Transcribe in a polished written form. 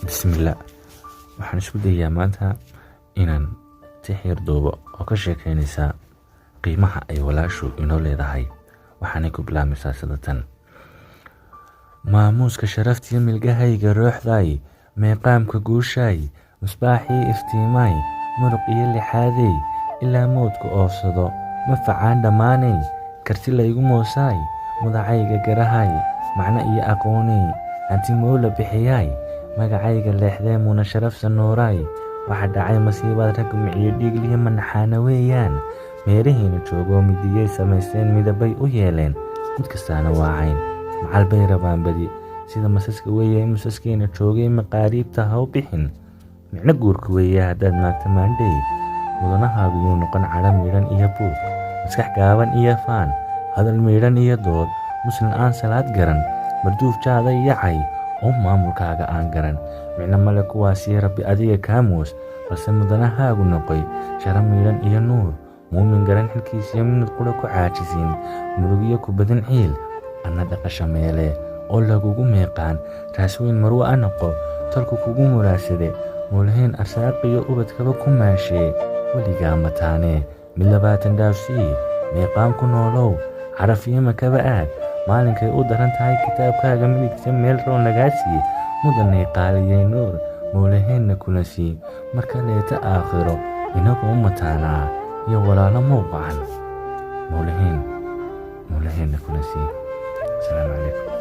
bismillah. waxaan isku dayaa maanta inaan tixir duubo oo ka sheekeynaysa qiimaha ay walaashu inoo leedahay. waxaanay ku bilaabmaysaa sida tan: maamuuska sharaftiyo milgahayga ruuxday, meeqaamka guushay, musbaaxii iftiimay, muruq iyo lixaaday, ilaa mowdka oofsado ma facaan dhammaanay, karti laygu moosaay, mudacayga garahay, macno iyo aqoonay, hanti mowla bixiyay, magacayga leexdee muna sharafsa nooray, waxa dhacay masiibaad rag miciyo dhiigliyo manaxaana weeyaan, meerahiina joogoo midiyey samaysteen midabay u yeeleen, mid kastaana waa cayn macal bay rabaan badi, sida masaska weeye musaskiina joogay maqaariibta ha u bixin, micno guurka weeye haddaad maagta maandhay, mudanahaagu yuu noqon cadho miidhan iyo buuq, maskax gaaban iyo faan, hadal miidhan iyo dood, muslim aan salaad garan, marduuf jaada yacay oo maamulkaaga aan garan, micno male kuwaasii rabbi adiga kaamuus, balse mudanahaagu noqoy shara miidhan iyo nuur, muumin garan xilkiisiyo minad qura ku caajisiin, murugiyo ku badan ciil, anna dhaqasha meele oo lagugu meeqaan, raasweyn marwo a noqo, talku kugu muraasade, muulahayn arsaaqiyo ubadkaba ku maashee, weligaa mataanee mid 20 dhaafsii, meeqaan ku noolow, carafiyo makaba aad, maalinkay u daran tahay kitaabkaaga midigta meel roo nagaa sii, mudanay qaaliyey nuur, muulahaynna kula sii, marka leeta aakhiro inagoo mataanaa iyo walaalo mowqacan, muulahaynna kula sii. السلام عليكم.